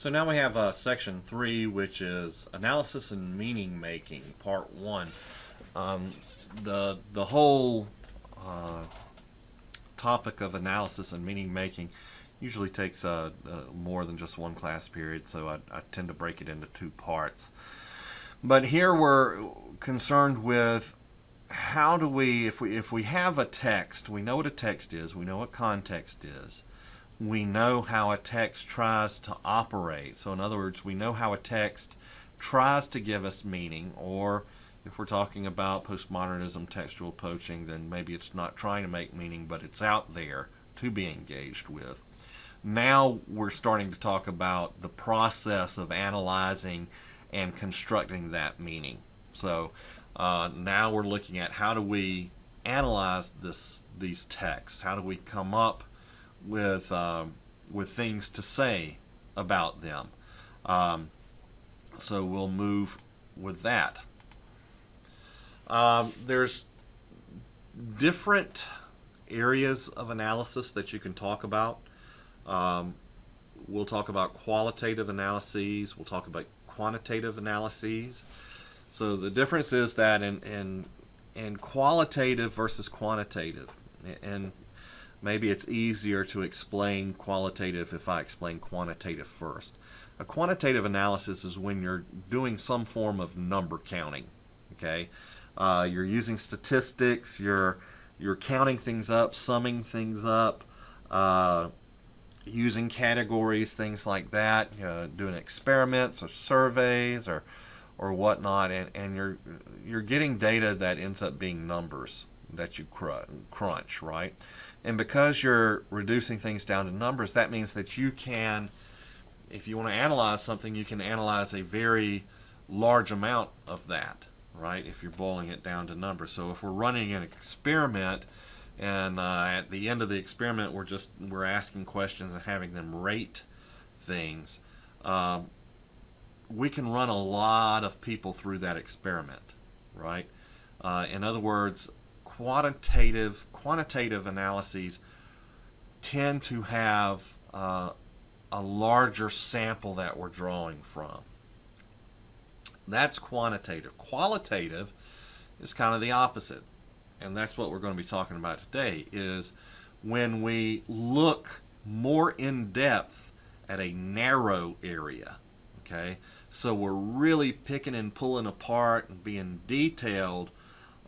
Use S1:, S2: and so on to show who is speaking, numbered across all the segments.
S1: So now we have section 3, which is analysis and meaning making, part 1. Um, the whole topic of analysis and meaning making usually takes more than just one class period, so I tend to break it into 2 parts. But here we're concerned with how do we, if we have a text, we know what a text is, we know what context is, we know how a text tries to operate. So in other words, we know how a text tries to give us meaning, or if we're talking about postmodernism textual poaching, then maybe it's not trying to make meaning, but it's out there to be engaged with. Now we're starting to talk about the process of analyzing and constructing that meaning. So now we're looking at how do we analyze these texts? How do we come up with things to say about them? So we'll move with that. There's different areas of analysis that you can talk about. We'll talk about qualitative analyses. We'll talk about quantitative analyses. So the difference is that in qualitative versus quantitative, and maybe it's easier to explain qualitative if I explain quantitative first. A quantitative analysis is when you're doing some form of number counting. Okay, you're using statistics. You're counting things up, summing things up, using categories, things like that. Doing experiments or surveys or whatnot, and you're getting data that ends up being numbers that you crunch, right? And because you're reducing things down to numbers, that means that you can, if you want to analyze something, you can analyze a very large amount of that, right? If you're boiling it down to numbers. So if we're running an experiment, and at the end of the experiment we're asking questions and having them rate things, we can run a lot of people through that experiment, right? In other words, quantitative analyses tend to have a larger sample that we're drawing from. That's quantitative. Qualitative is kind of the opposite, and that's what we're going to be talking about today, is when we look more in depth at a narrow area. Okay, so we're really picking and pulling apart and being detailed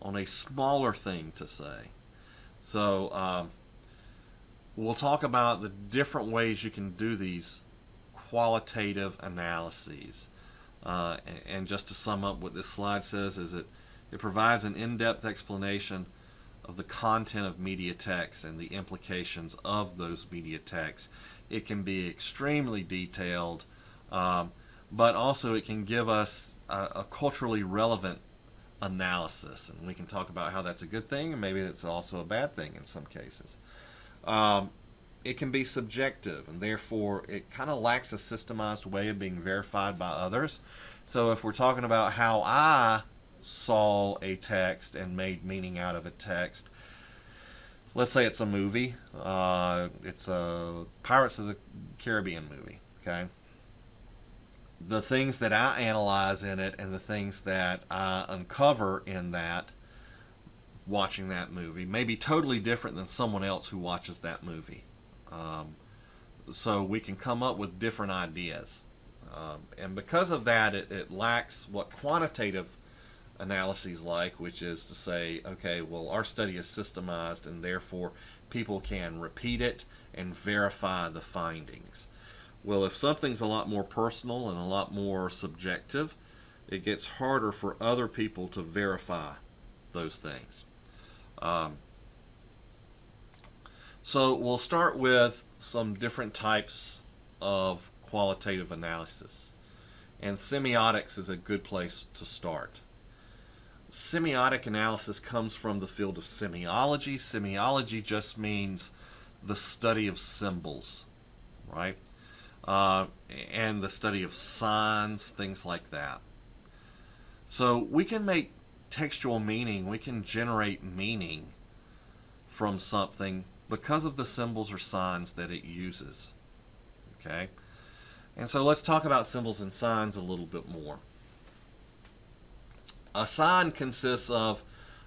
S1: on a smaller thing to say. So we'll talk about the different ways you can do these qualitative analyses. And just to sum up what this slide says is it provides an in-depth explanation of the content of media texts and the implications of those media texts. It can be extremely detailed, but also it can give us a culturally relevant analysis, and we can talk about how that's a good thing, and maybe that's also a bad thing in some cases. It can be subjective, and therefore it kind of lacks a systemized way of being verified by others. So if we're talking about how I saw a text and made meaning out of a text, let's say it's a movie, it's a Pirates of the Caribbean movie, okay? The things that I analyze in it and the things that I uncover in that, watching that movie, may be totally different than someone else who watches that movie. So we can come up with different ideas. And because of that, it lacks what quantitative analyses like, which is to say, okay, well, our study is systemized, and therefore people can repeat it and verify the findings. Well, if something's a lot more personal and a lot more subjective, it gets harder for other people to verify those things. So we'll start with some different types of qualitative analysis. And semiotics is a good place to start. Semiotic analysis comes from the field of semiology. Semiology just means the study of symbols, right? And the study of signs, things like that. So we can make textual meaning, we can generate meaning from something because of the symbols or signs that it uses. Okay? And so let's talk about symbols and signs a little bit more. A sign consists of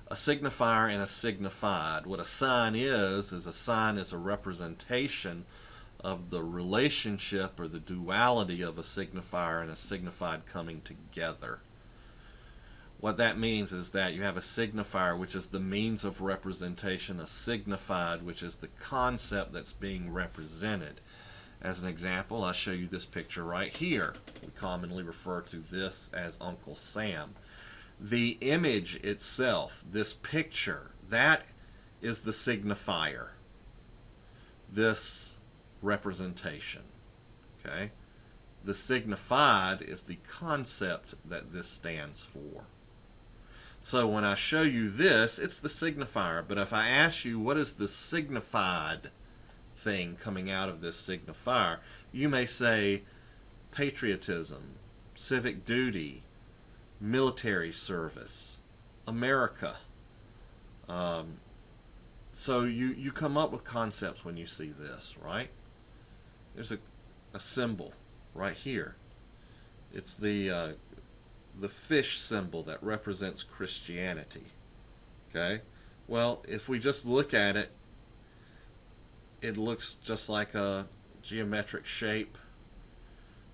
S1: a signifier and a signified. What a sign is a sign is a representation of the relationship or the duality of a signifier and a signified coming together. What that means is that you have a signifier, which is the means of representation, a signified, which is the concept that's being represented. As an example, I'll show you this picture right here. We commonly refer to this as Uncle Sam. The image itself, this picture, that is the signifier, this representation. Okay? The signified is the concept that this stands for. So when I show you this, it's the signifier. But if I ask you what is the signified thing coming out of this signifier, you may say patriotism, civic duty, military service, America. So you come up with concepts when you see this, right? There's a symbol right here. It's the fish symbol that represents Christianity. Okay? Well, if we just look at it, it looks just like a geometric shape,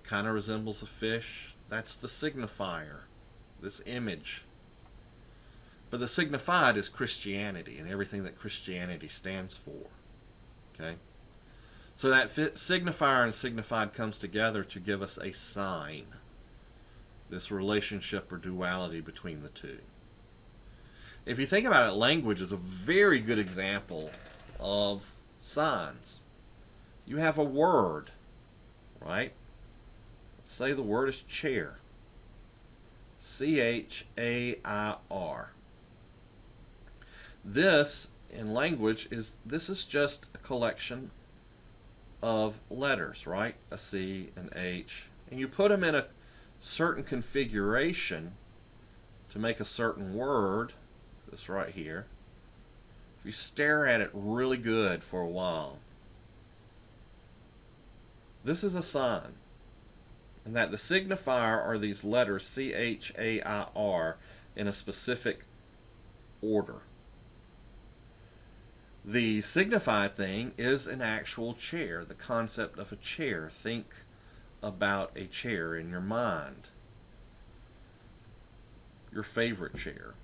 S1: kind of resembles a fish. That's the signifier, this image. But the signified is Christianity and everything that Christianity stands for. Okay? So that signifier and signified comes together to give us a sign. This relationship or duality between the two. If you think about it, language is a very good example of signs. You have a word, right? Let's say the word is chair. C-H-A-I-R. This, in language, is just a collection of letters, right? A C, an H. And you put them in a certain configuration to make a certain word, this right here. If you stare at it really good for a while, this is a sign. And that the signifier are these letters C-H-A-I-R in a specific order. The signified thing is an actual chair, the concept of a chair. Think about a chair in your mind. Your favorite chair.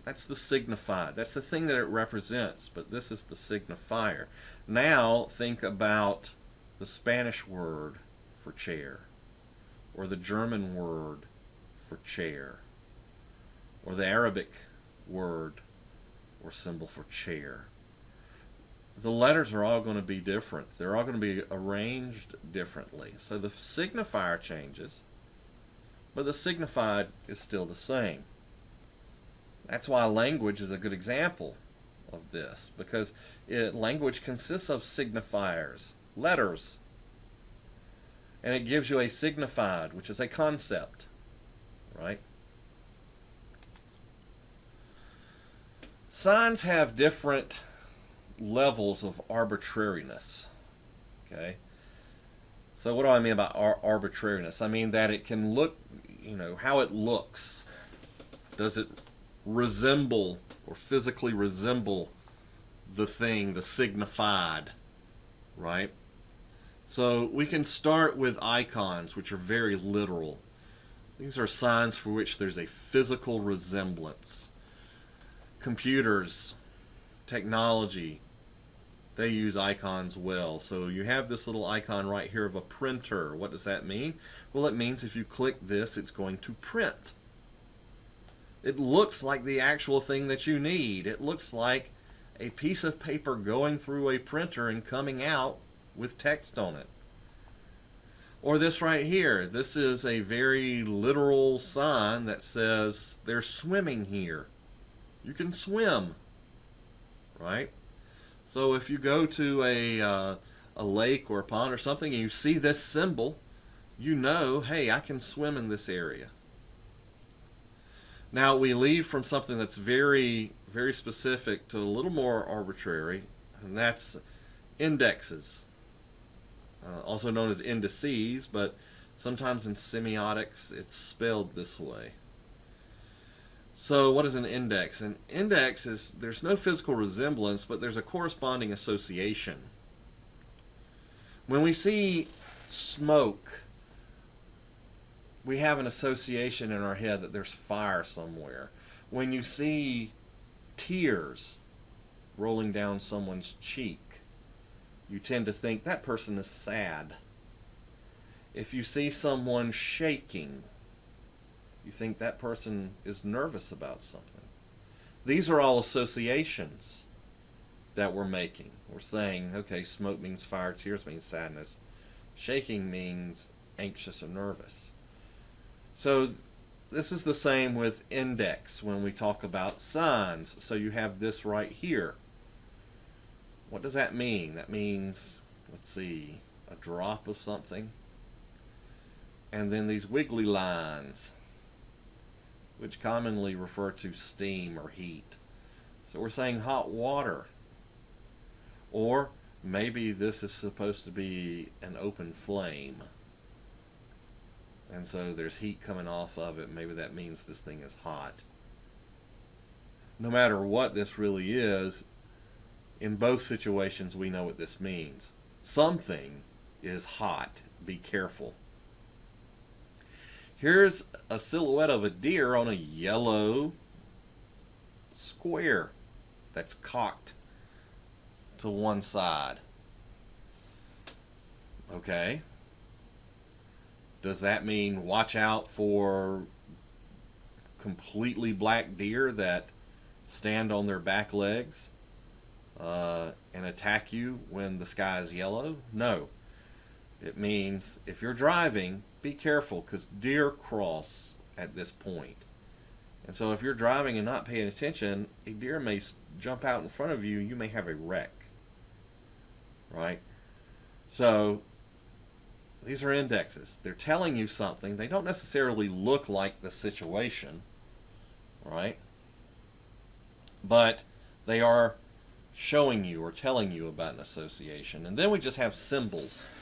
S1: That's the signified. That's the thing that it represents, but this is the signifier. Now think about the Spanish word for chair, or the German word for chair, or the Arabic word or symbol for chair. The letters are all going to be different. They're all going to be arranged differently. So the signifier changes, but the signified is still the same. That's why language is a good example of this, because language consists of signifiers, letters, and it gives you a signified, which is a concept, right? Signs have different levels of arbitrariness. Okay? So what do I mean by arbitrariness? I mean that it can look, how it looks. Does it resemble or physically resemble the thing, the signified, right? So we can start with icons, which are very literal. These are signs for which there's a physical resemblance. Computers, technology, they use icons well. So you have this little icon right here of a printer. What does that mean? Well, it means if you click this, it's going to print. It looks like the actual thing that you need. It looks like a piece of paper going through a printer and coming out with text on it. Or this right here. This is a very literal sign that says they're swimming here. You can swim, right? So if you go to a lake or a pond or something and you see this symbol, you know, hey, I can swim in this area. Now we leave from something that's very, very specific to a little more arbitrary, and that's indexes, also known as indices, but Sometimes in semiotics it's spelled this way. So what is an index? An index is, there's no physical resemblance, but there's a corresponding association. When we see smoke, we have an association in our head that there's fire somewhere. When you see tears rolling down someone's cheek, you tend to think that person is sad. If you see someone shaking, you think that person is nervous about something. These are all associations that we're making. We're saying, okay, smoke means fire, tears means sadness, shaking means anxious or nervous. So this is the same with index when we talk about signs. So you have this right here. What does that mean? That means, let's see, a drop of something. And then these wiggly lines, which commonly refer to steam or heat. So we're saying hot water. Or maybe this is supposed to be an open flame. And so there's heat coming off of it. Maybe that means this thing is hot. No matter what this really is, in both situations we know what this means. Something is hot. Be careful. Here's a silhouette of a deer on a yellow square that's cocked to one side. Okay. Does that mean watch out for completely black deer that stand on their back legs and attack you when the sky is yellow? No. It means if you're driving, be careful, because deer cross at this point. And so if you're driving and not paying attention, a deer may jump out in front of you. You may have a wreck. Right? So these are indexes. They're telling you something. They don't necessarily look like the situation. Right? But they are showing you or telling you about an association. And then we just have symbols.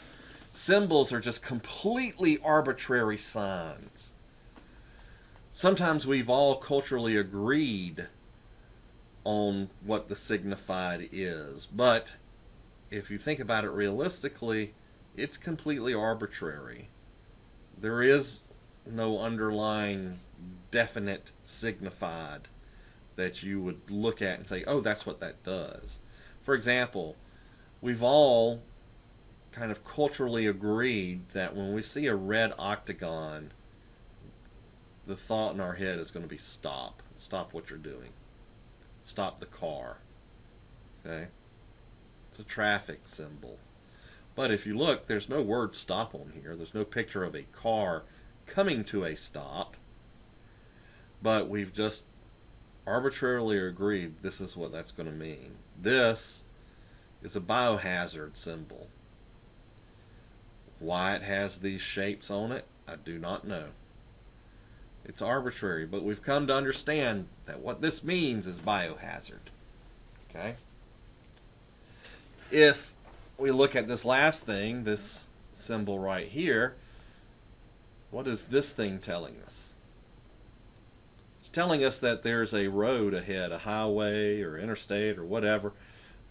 S1: Symbols are just completely arbitrary signs. Sometimes we've all culturally agreed on what the signified is, but if you think about it realistically, it's completely arbitrary. There is no underlying definite signified that you would look at and say, oh, that's what that does. For example, we've all kind of culturally agreed that when we see a red octagon, the thought in our head is going to be stop. Stop what you're doing. Stop the car. Okay? It's a traffic symbol. But if you look, there's no word stop on here. There's no picture of a car coming to a stop. But we've just arbitrarily agreed this is what that's going to mean. This is a biohazard symbol. Why it has these shapes on it, I do not know. It's arbitrary, but we've come to understand that what this means is biohazard. Okay? If we look at this last thing, this symbol right here, what is this thing telling us? It's telling us that there's a road ahead, a highway or interstate or whatever,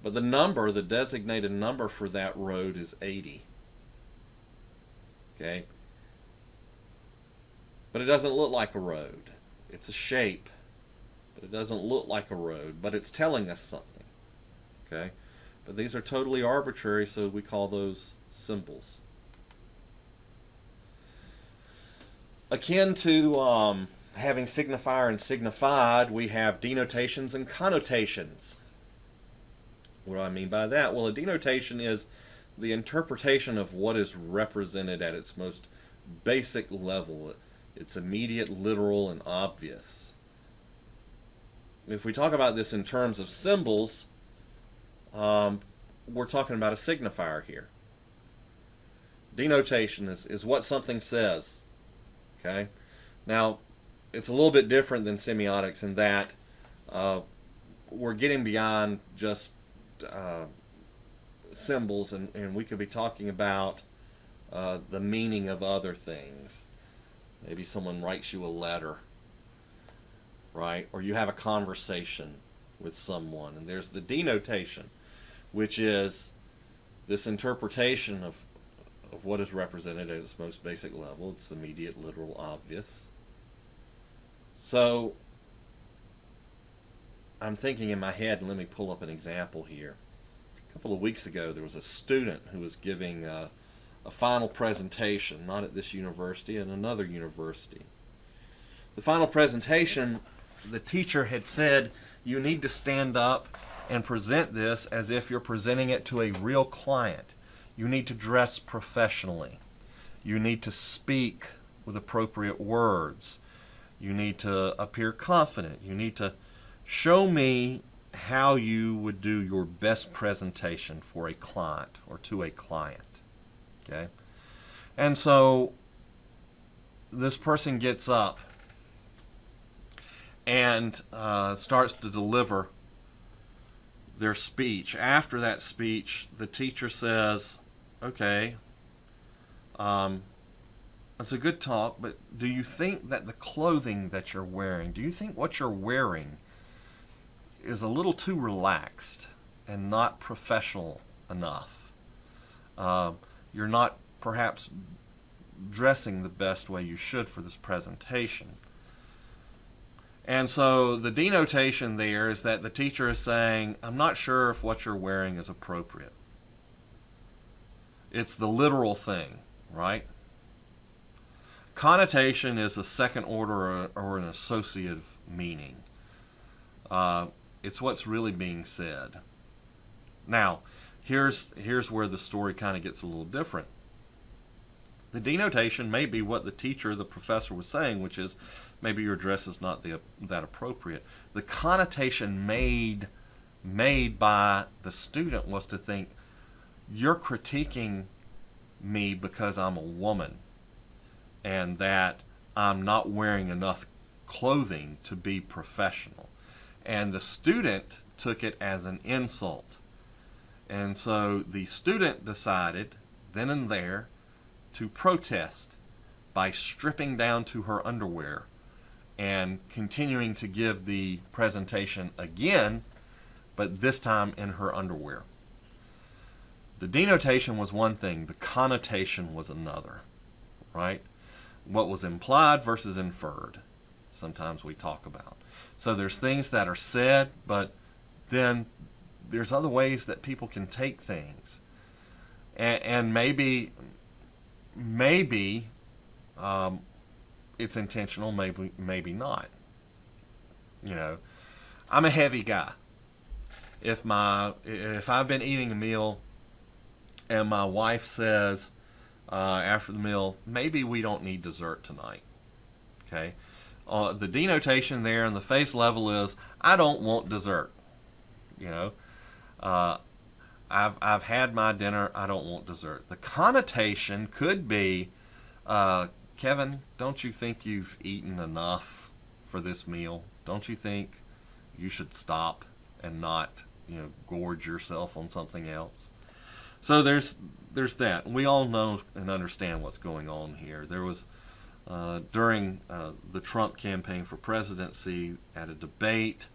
S1: but the number, the designated number for that road is 80. Okay? But it doesn't look like a road. It's a shape, but it doesn't look like a road, but it's telling us something. Okay? But these are totally arbitrary, so we call those symbols. Akin to having signifier and signified, we have denotations and connotations. What do I mean by that? Well, a denotation is the interpretation of what is represented at its most basic level. It's immediate, literal, and obvious. If we talk about this in terms of symbols, we're talking about a signifier here. Denotation is what something says. Okay? Now, it's a little bit different than semiotics in that we're getting beyond just symbols, and we could be talking about the meaning of other things. Maybe someone writes you a letter, right? Or you have a conversation with someone, and there's the denotation, which is this interpretation of what is represented at its most basic level. It's immediate, literal, obvious. So I'm thinking in my head, and let me pull up an example here. A couple of weeks ago, there was a student who was giving a final presentation, not at this university, at another university. The final presentation, the teacher had said, you need to stand up and present this as if you're presenting it to a real client. You need to dress professionally. You need to speak with appropriate words. You need to appear confident. You need to show me how you would do your best presentation for a client or to a client. Okay? And so this person gets up and starts to deliver their speech. After that speech, the teacher says, okay, it's a good talk, but do you think that the clothing that you're wearing, do you think what you're wearing is a little too relaxed and not professional enough? You're not perhaps dressing the best way you should for this presentation. And so the denotation there is that the teacher is saying, I'm not sure if what you're wearing is appropriate. It's the literal thing, right? Connotation is a second order or an associative meaning. It's what's really being said. Now, here's where the story kind of gets a little different. The denotation may be what the teacher, the professor, was saying, which is maybe your dress is not that appropriate. The connotation made by the student was to think, you're critiquing me because I'm a woman and that I'm not wearing enough clothing to be professional. And the student took it as an insult. And so the student decided then and there to protest by stripping down to her underwear and continuing to give the presentation again, but this time in her underwear. The denotation was one thing, the connotation was another, right? What was implied versus inferred, sometimes we talk about. So there's things that are said, but then there's other ways that people can take things. And maybe it's intentional, maybe not. You know, I'm a heavy guy. If I've been eating a meal and my wife says after the meal, maybe we don't need dessert tonight. Okay? The denotation there on the face level is, I don't want dessert. You know, I've had my dinner, I don't want dessert. The connotation could be, Kevin, don't you think you've eaten enough for this meal? Don't you think you should stop and not, gorge yourself on something else? So there's that. We all know and understand what's going on here. There was during the Trump campaign for presidency at a debate,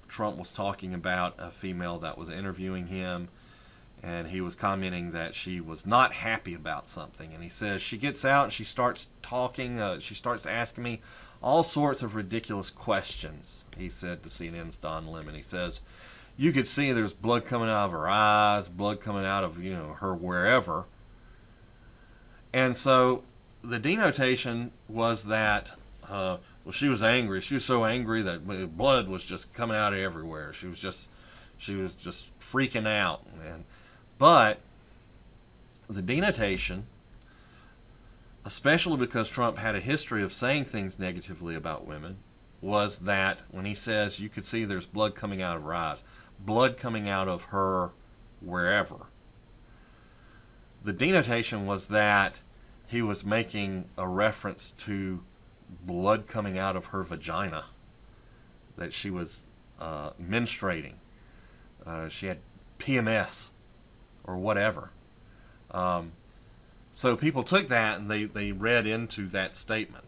S1: Trump was talking about a female that was interviewing him, and he was commenting that she was not happy about something. And he says, she gets out and she starts talking, she starts asking me all sorts of ridiculous questions, he said to CNN's Don Lemon. He says, you could see there's blood coming out of her eyes, blood coming out of, her wherever. And so the denotation was that, she was angry. She was so angry that blood was just coming out of everywhere. She was just freaking out. But the denotation, especially because Trump had a history of saying things negatively about women, was that when he says you could see there's blood coming out of her eyes, blood coming out of her wherever, the denotation was that he was making a reference to blood coming out of her vagina, that she was menstruating, she had PMS or whatever. So people took that and they read into that statement.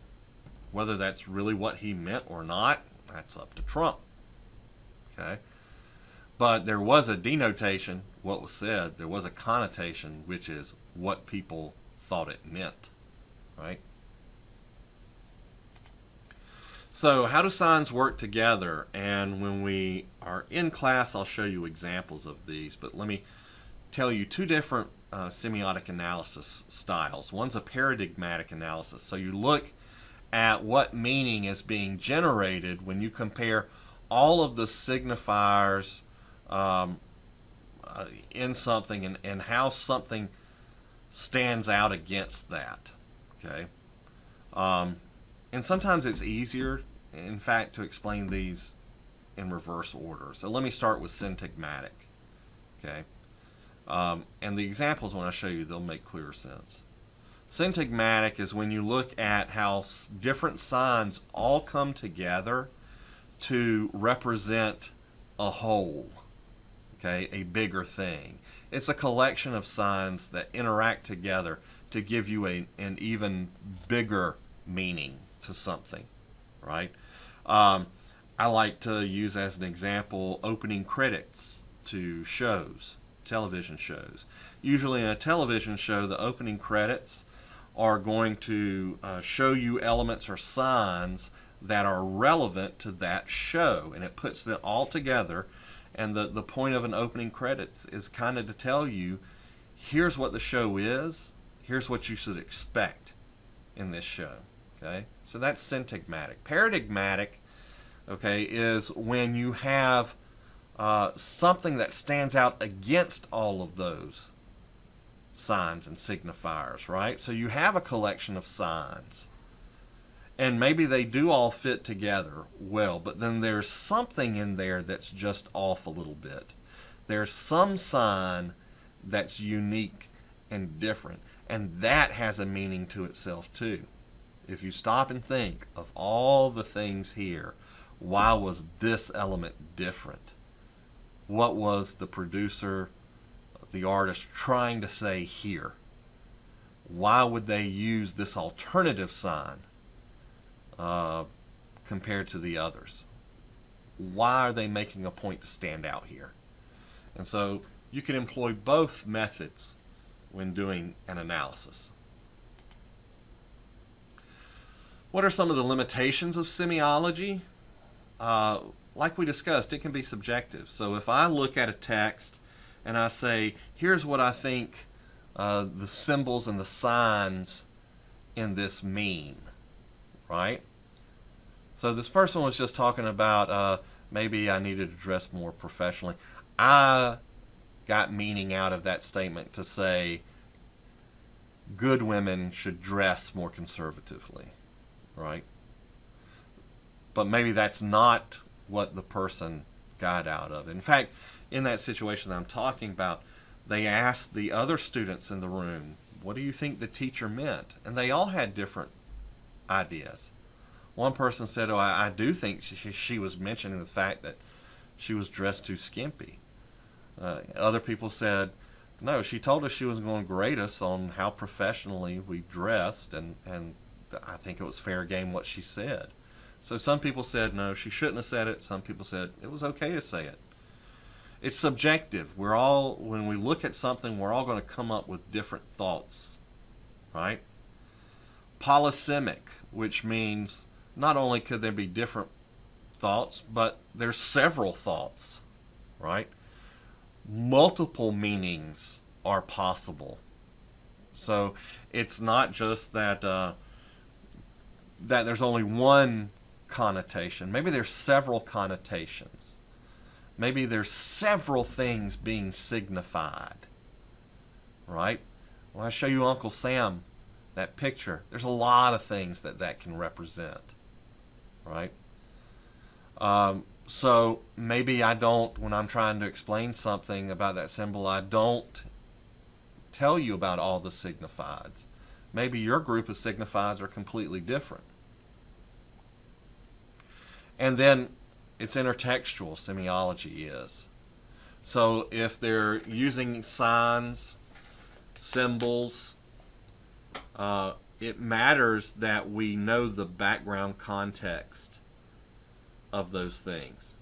S1: Whether that's really what he meant or not, that's up to Trump. Okay? But there was a denotation, what was said. There was a connotation, which is what people thought it meant. Right? So how do signs work together? And when we are in class, I'll show you examples of these. But let me tell you two different semiotic analysis styles. One's a paradigmatic analysis. So you look at what meaning is being generated when you compare all of the signifiers in something and how something stands out against that. Okay, and sometimes it's easier, in fact, to explain these in reverse order. So let me start with syntagmatic. Okay, and the examples when I show you, they'll make clearer sense. Syntagmatic is when you look at how different signs all come together to represent a whole, okay, a bigger thing. It's a collection of signs that interact together to give you an even bigger meaning to something, right? I like to use as an example opening credits to shows, television shows. Usually in a television show, the opening credits are going to show you elements or signs that are relevant to that show, and it puts them all together. And the point of an opening credits is kind of to tell you, here's what the show is, here's what you should expect in this show. Okay, so that's syntagmatic. Paradigmatic, okay, is when you have something that stands out against all of those signs and signifiers, right? So you have a collection of signs, and maybe they do all fit together well, but then there's something in there that's just off a little bit. There's some sign that's unique and different, and that has a meaning to itself too. If you stop and think of all the things here, why was this element different? What was the producer, the artist, trying to say here? Why would they use this alternative sign compared to the others? Why are they making a point to stand out here? And so you can employ both methods when doing an analysis. What are some of the limitations of semiology? Like we discussed, it can be subjective. So if I look at a text and I say, here's what I think the symbols and the signs in this mean, right? So this person was just talking about maybe I needed to dress more professionally. I got meaning out of that statement to say good women should dress more conservatively, right? But maybe that's not what the person got out of it. In fact, in that situation that I'm talking about, they asked the other students in the room, what do you think the teacher meant? And they all had different ideas. One person said, oh, I do think she was mentioning the fact that she was dressed too skimpy. Other people said, no, she told us she was going to grade us on how professionally we dressed, and I think it was fair game what she said. So some people said, no, she shouldn't have said it. Some people said it was okay to say it. It's subjective. When we look at something, we're all going to come up with different thoughts, right? Polysemic, which means not only could there be different thoughts, but there's several thoughts, right? Multiple meanings are possible. So it's not just that that there's only one connotation. Maybe there's several connotations. Maybe there's several things being signified, right? When I show you Uncle Sam, that picture, there's a lot of things that can represent, right? So maybe I don't, when I'm trying to explain something about that symbol, I don't tell you about all the signifieds. Maybe your group of signifieds are completely different. And then it's intertextual, semiology is. So if they're using signs symbols. It matters that we know the background context of those things.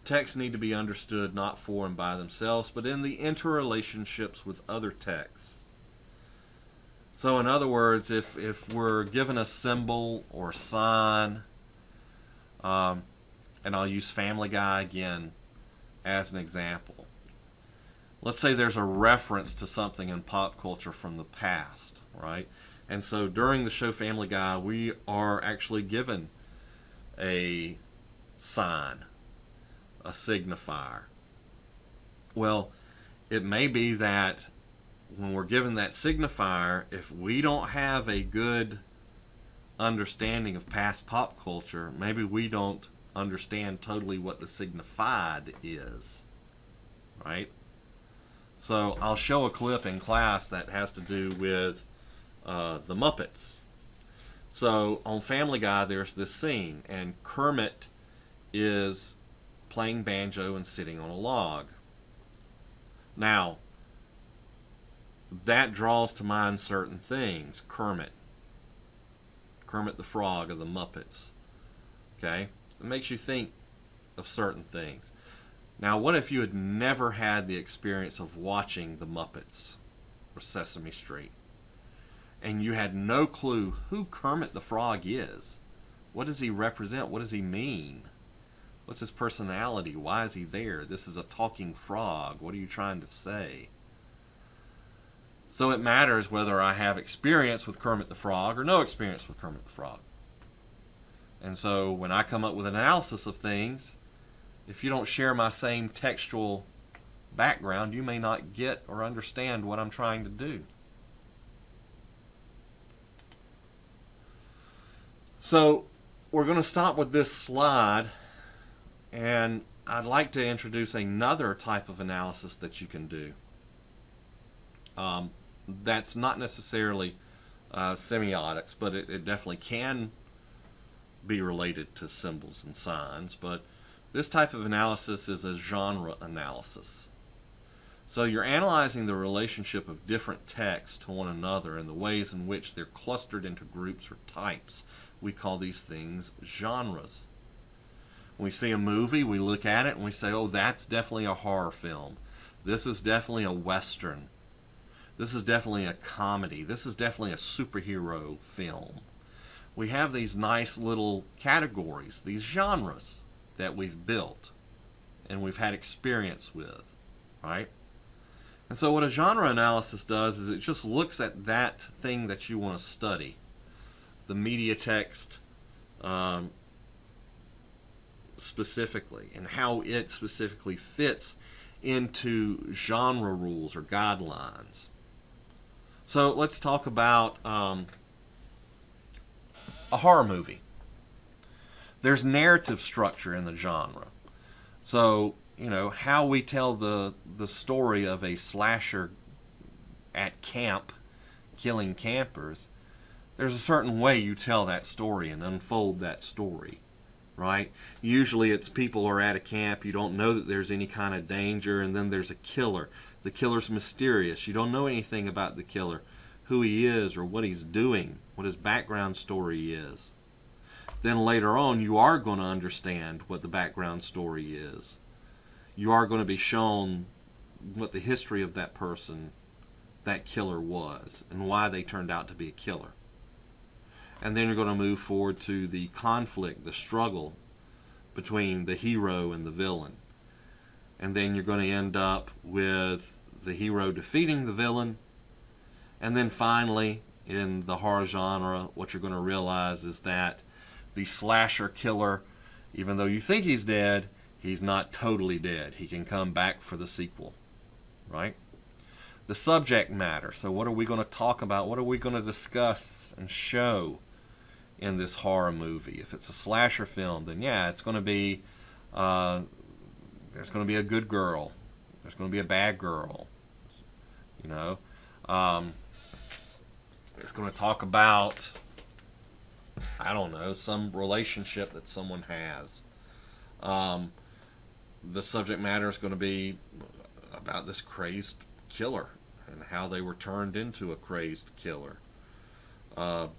S1: Texts need to be understood not for and by themselves, but in the interrelationships with other texts. So in other words, if we're given a symbol or sign, and I'll use Family Guy again as an example. Let's say there's a reference to something in pop culture from the past, right? And so during the show Family Guy, we are actually given a sign, a signifier. Well, it may be that when we're given that signifier, if we don't have a good understanding of past pop culture, maybe we don't understand totally what the signified is, right? So I'll show a clip in class that has to do with the Muppets. So on Family Guy, there's this scene, and Kermit is playing banjo and sitting on a log. Now, that draws to mind certain things. Kermit the Frog of the Muppets. Okay? It makes you think of certain things. Now, what if you had never had the experience of watching the Muppets or Sesame Street, and you had no clue who Kermit the Frog is? What does he represent? What does he mean? What's his personality? Why is he there? This is a talking frog. What are you trying to say? So it matters whether I have experience with Kermit the Frog or no experience with Kermit the Frog. And so when I come up with an analysis of things, if you don't share my same textual background, you may not get or understand what I'm trying to do. So we're going to stop with this slide, and I'd like to introduce another type of analysis that you can do. That's not necessarily semiotics, but it definitely can be related to symbols and signs. But this type of analysis is a genre analysis. So you're analyzing the relationship of different texts to one another and the ways in which they're clustered into groups or types. We call these things genres. When we see a movie, we look at it and we say, oh, that's definitely a horror film. This is definitely a Western. This is definitely a comedy. This is definitely a superhero film. We have these nice little categories, these genres that we've built and we've had experience with, right? And so what a genre analysis does is it just looks at that thing that you want to study, the media text specifically, and how it specifically fits into genre rules or guidelines. So let's talk about a horror movie. There's narrative structure in the genre. So, how we tell the story of a slasher at camp killing campers, there's a certain way you tell that story and unfold that story, right? Usually it's people are at a camp, you don't know that there's any kind of danger, and then there's a killer. The killer's mysterious. You don't know anything about the killer, who he is or what he's doing, what his background story is. Then later on, you are going to understand what the background story is. You are going to be shown what the history of that person, that killer was, and why they turned out to be a killer. And then you're going to move forward to the conflict, the struggle between the hero and the villain. And then you're going to end up with the hero defeating the villain. And then finally, in the horror genre, what you're going to realize is that the slasher killer, even though you think he's dead, he's not totally dead. He can come back for the sequel, right? The subject matter. So what are we going to talk about? What are we going to discuss and show in this horror movie? If it's a slasher film, then yeah, it's going to be, there's going to be a good girl. There's going to be a bad girl. It's going to talk about, I don't know, some relationship that someone has. The subject matter is going to be about this crazed killer and how they were turned into a crazed killer. For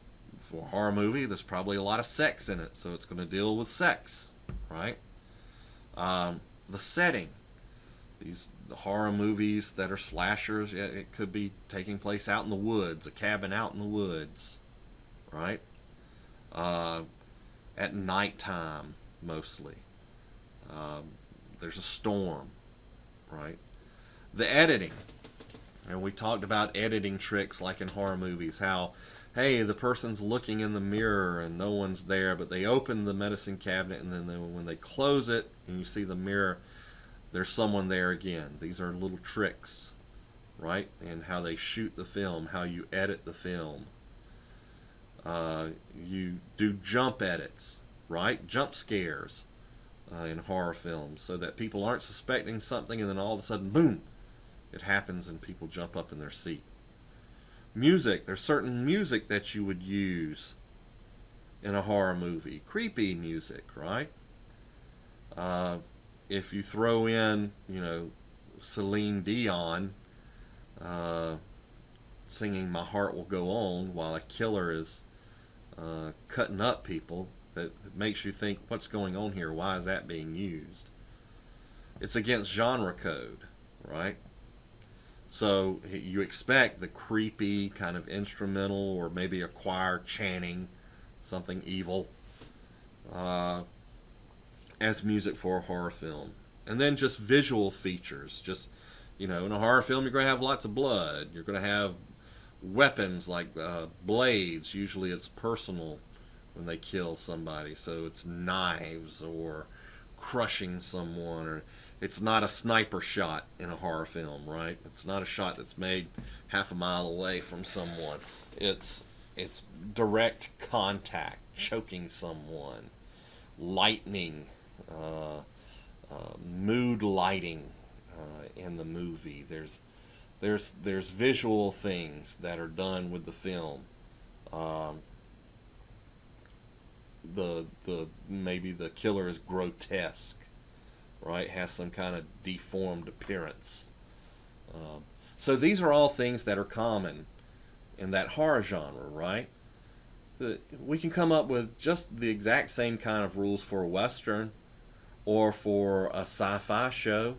S1: a horror movie, there's probably a lot of sex in it, so it's going to deal with sex, right? The setting. These horror movies that are slashers, it could be taking place out in the woods, a cabin out in the woods, right? At nighttime, mostly. There's a storm, right? The editing. And we talked about editing tricks like in horror movies, how, hey, the person's looking in the mirror and no one's there, but they open the medicine cabinet, and then when they close it and you see the mirror, there's someone there again. These are little tricks, right? And how they shoot the film, how you edit the film. You do jump edits, right? Jump scares in horror films, so that people aren't suspecting something and then all of a sudden, boom, it happens and people jump up in their seat. Music. There's certain music that you would use in a horror movie. Creepy music, right? If you throw in, Celine Dion singing "My Heart Will Go On" while a killer is cutting up people, that makes you think, what's going on here? Why is that being used? It's against genre code, right? So you expect the creepy kind of instrumental or maybe a choir chanting something evil as music for a horror film. And then just visual features. Just, in a horror film, you're going to have lots of blood. You're going to have weapons like blades. Usually it's personal when they kill somebody. So it's knives or crushing someone, or it's not a sniper shot in a horror film, right? It's not a shot that's made half a mile away from someone. It's direct contact, choking someone, lightning, mood lighting in the movie. There's visual things that are done with the film. Maybe the killer is grotesque, right? Has some kind of deformed appearance. So these are all things that are common in that horror genre, right? We can come up with just the exact same kind of rules for a Western, or for a sci-fi show,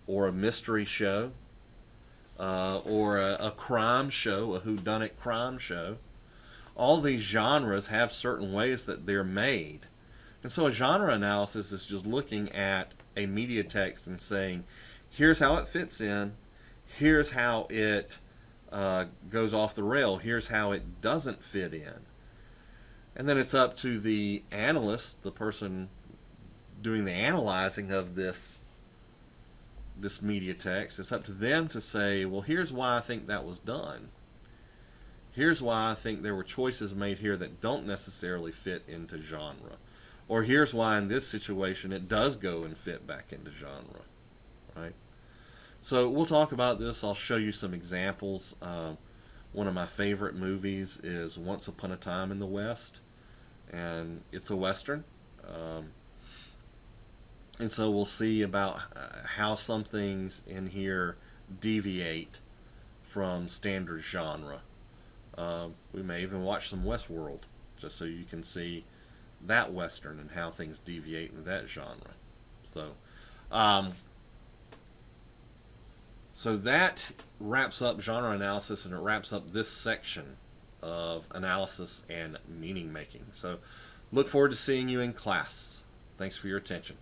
S1: or a mystery show, or a crime show, a whodunit crime show. All these genres have certain ways that they're made. And so a genre analysis is just looking at a media text and saying, here's how it fits in, here's how it goes off the rail, here's how it doesn't fit in. And then it's up to the analyst, the person doing the analyzing of this media text, it's up to them to say, well, here's why I think that was done. Here's why I think there were choices made here that don't necessarily fit into genre. Or here's why in this situation it does go and fit back into genre. Right? So we'll talk about this. I'll show you some examples. One of my favorite movies is Once Upon a Time in the West. And it's a Western. And so we'll see about how some things in here deviate from standard genre. We may even watch some Westworld, just so you can see that Western and how things deviate in that genre. So that wraps up genre analysis, and it wraps up this section of analysis and meaning making. So look forward to seeing you in class. Thanks for your attention.